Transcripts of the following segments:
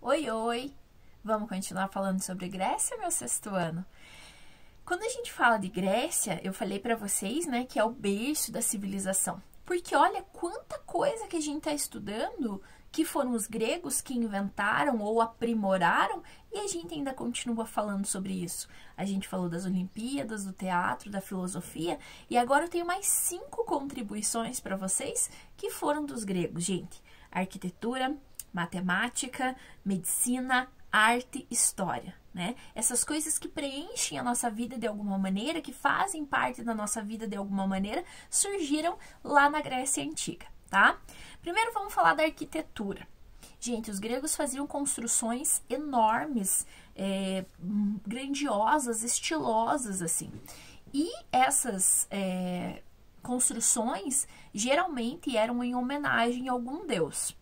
Oi, oi! Vamos continuar falando sobre Grécia, meu sexto ano? Quando a gente fala de Grécia, eu falei pra vocês, né, que é o berço da civilização. Porque olha quanta coisa que a gente está estudando que foram os gregos que inventaram ou aprimoraram e a gente ainda continua falando sobre isso. A gente falou das Olimpíadas, do teatro, da filosofia e agora eu tenho mais 5 contribuições para vocês que foram dos gregos, gente. Arquitetura, matemática, medicina, arte, história, né? Essas coisas que preenchem a nossa vida de alguma maneira, que fazem parte da nossa vida de alguma maneira, surgiram lá na Grécia Antiga, tá? Primeiro vamos falar da arquitetura. Gente, os gregos faziam construções enormes, grandiosas, estilosas, assim. E essas construções geralmente eram em homenagem a algum deus.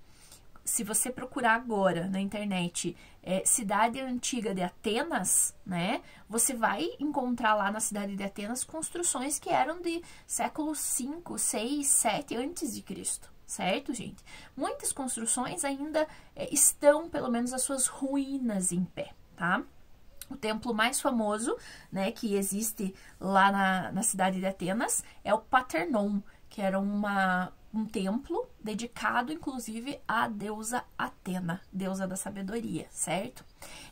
Se você procurar agora na internet cidade antiga de Atenas, né, você vai encontrar lá na cidade de Atenas construções que eram de séculos 5, 6, 7 antes de Cristo, certo, gente? Muitas construções ainda estão, pelo menos, as suas ruínas em pé, tá? O templo mais famoso, né, que existe lá na cidade de Atenas é o Parthenon, que era um templo dedicado, inclusive, à deusa Atena, deusa da sabedoria, certo?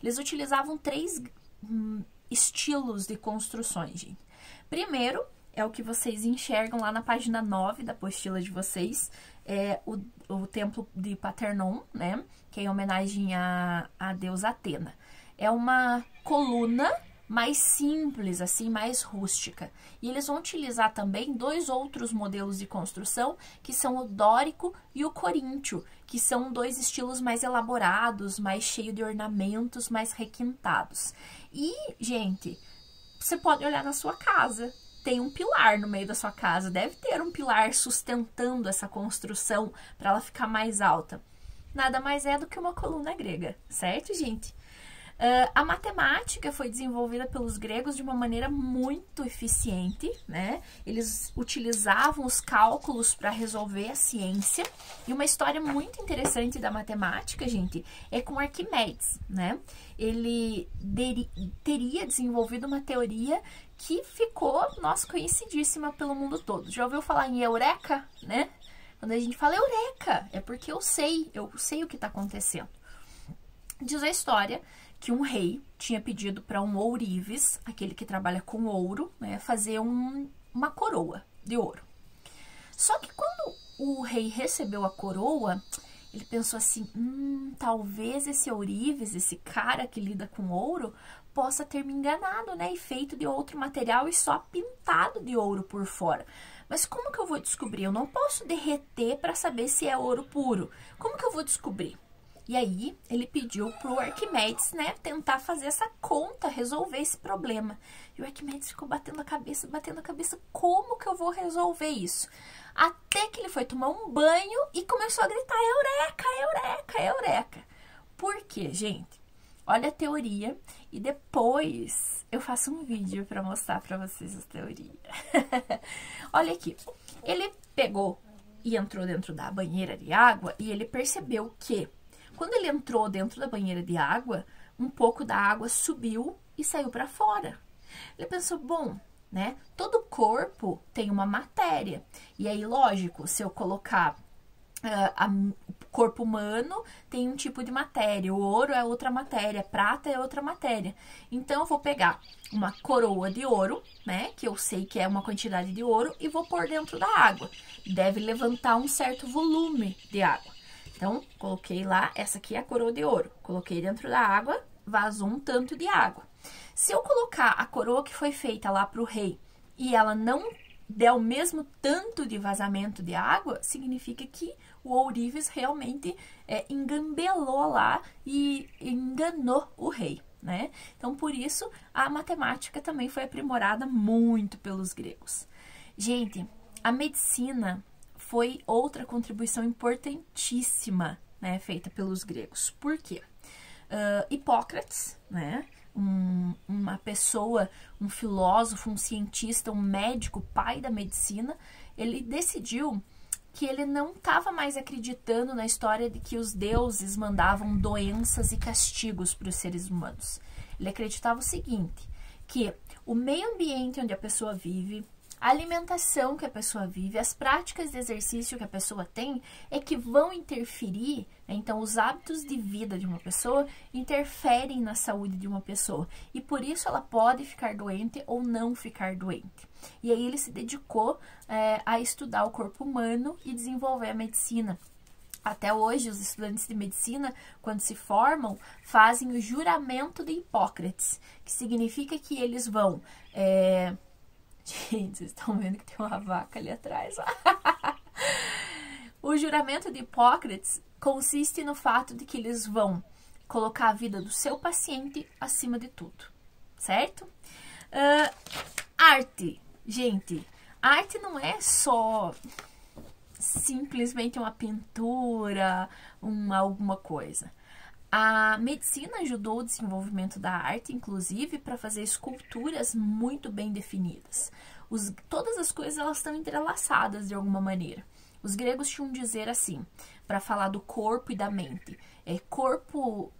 Eles utilizavam 3 estilos de construções, gente. Primeiro, é o que vocês enxergam lá na página 9 da apostila de vocês, é o templo de Parthenon, né, que é em homenagem à deusa Atena. É uma coluna mais simples, assim, mais rústica. E eles vão utilizar também 2 outros modelos de construção, que são o dórico e o coríntio, que são 2 estilos mais elaborados, mais cheios de ornamentos, mais requintados. E, gente, você pode olhar na sua casa. Tem um pilar no meio da sua casa, deve ter um pilar sustentando essa construção para ela ficar mais alta. Nada mais é do que uma coluna grega, certo, gente? A matemática foi desenvolvida pelos gregos de uma maneira muito eficiente, né? Eles utilizavam os cálculos para resolver a ciência. E uma história muito interessante da matemática, gente, é com Arquimedes, né? Ele teria desenvolvido uma teoria que ficou, nossa, conhecidíssima pelo mundo todo. Já ouviu falar em eureka, né? Quando a gente fala eureka, é porque eu sei o que está acontecendo. Diz a história que um rei tinha pedido para um ourives, aquele que trabalha com ouro, né, fazer uma coroa de ouro. Só que quando o rei recebeu a coroa, ele pensou assim, talvez esse ourives, esse cara que lida com ouro, possa ter me enganado, né, e feito de outro material e só pintado de ouro por fora. Mas como que eu vou descobrir? Eu não posso derreter para saber se é ouro puro. Como que eu vou descobrir? E aí, ele pediu pro Arquimedes, né, tentar fazer essa conta, resolver esse problema. E o Arquimedes ficou batendo a cabeça, como que eu vou resolver isso? Até que ele foi tomar um banho e começou a gritar, eureka, eureka, eureka. Por quê, gente? Olha a teoria e depois eu faço um vídeo para mostrar para vocês a teoria. Olha aqui, ele pegou e entrou dentro da banheira de água e ele percebeu que quando ele entrou dentro da banheira de água, um pouco da água subiu e saiu para fora. Ele pensou, bom, né, todo corpo tem uma matéria. E aí, lógico, se eu colocar o corpo humano tem um tipo de matéria, o ouro é outra matéria, prata é outra matéria. Então, eu vou pegar uma coroa de ouro, né, que eu sei que é uma quantidade de ouro, e vou pôr dentro da água. Deve levantar um certo volume de água. Então, coloquei lá, essa aqui é a coroa de ouro. Coloquei dentro da água, vazou um tanto de água. Se eu colocar a coroa que foi feita lá para o rei e ela não der o mesmo tanto de vazamento de água, significa que o ourives realmente engambelou lá e enganou o rei, né? Então, por isso, a matemática também foi aprimorada muito pelos gregos. Gente, a medicina foi outra contribuição importantíssima, né, feita pelos gregos. Por quê? Hipócrates, né, uma pessoa, um filósofo, um cientista, um médico, pai da medicina, ele decidiu que ele não estava mais acreditando na história de que os deuses mandavam doenças e castigos para os seres humanos. Ele acreditava o seguinte, que o meio ambiente onde a pessoa vive, a alimentação que a pessoa vive, as práticas de exercício que a pessoa tem é que vão interferir, né? Então os hábitos de vida de uma pessoa interferem na saúde de uma pessoa e por isso ela pode ficar doente ou não ficar doente. E aí ele se dedicou a estudar o corpo humano e desenvolver a medicina. Até hoje, os estudantes de medicina, quando se formam, fazem o juramento de Hipócrates, que significa que eles vão... Gente, vocês estão vendo que tem uma vaca ali atrás. O juramento de Hipócrates consiste no fato de que eles vão colocar a vida do seu paciente acima de tudo, certo? Arte. Gente, arte não é só simplesmente uma pintura, alguma coisa. A medicina ajudou o desenvolvimento da arte, inclusive, para fazer esculturas muito bem definidas. Todas as coisas elas estão entrelaçadas de alguma maneira. Os gregos tinham um dizer assim, para falar do corpo e da mente.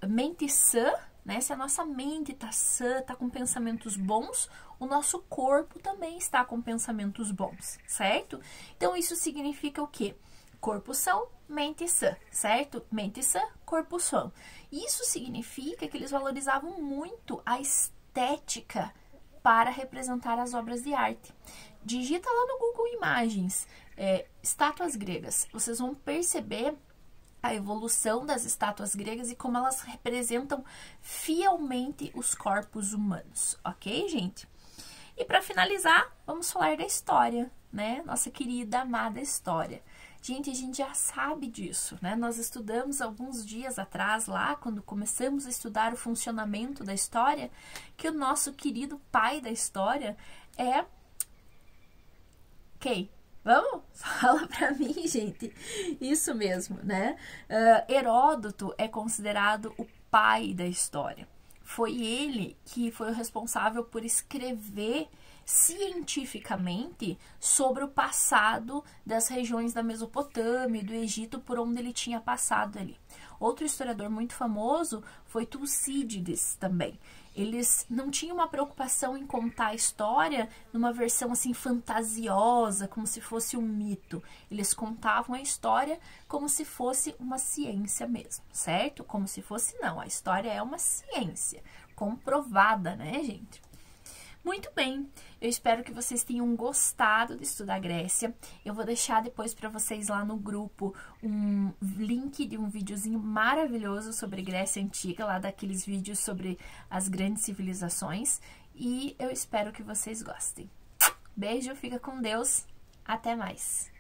Mente sã, né? Se a nossa mente está sã, está com pensamentos bons, o nosso corpo também está com pensamentos bons, certo? Então, isso significa o quê? Corpo são, mente sã, certo? Mente sã, corpo são. Isso significa que eles valorizavam muito a estética para representar as obras de arte. Digita lá no Google Imagens, estátuas gregas. Vocês vão perceber a evolução das estátuas gregas e como elas representam fielmente os corpos humanos, ok, gente? E para finalizar, vamos falar da história, né? Nossa querida, amada história. Gente, a gente já sabe disso, né? Nós estudamos alguns dias atrás lá, quando começamos a estudar o funcionamento da história, que o nosso querido pai da história é... Quem? Vamos? Fala pra mim, gente. Isso mesmo, né? Heródoto é considerado o pai da história. Foi ele que foi o responsável por escrever cientificamente sobre o passado das regiões da Mesopotâmia e do Egito por onde ele tinha passado ali. Outro historiador muito famoso foi Tucídides também. Eles não tinham uma preocupação em contar a história numa versão assim fantasiosa, como se fosse um mito. Eles contavam a história como se fosse uma ciência mesmo, certo? Como se fosse não, a história é uma ciência comprovada, né, gente? Muito bem, eu espero que vocês tenham gostado de estudar Grécia. Eu vou deixar depois para vocês lá no grupo um link de um videozinho maravilhoso sobre Grécia Antiga, lá daqueles vídeos sobre as grandes civilizações. E eu espero que vocês gostem. Beijo, fica com Deus, até mais!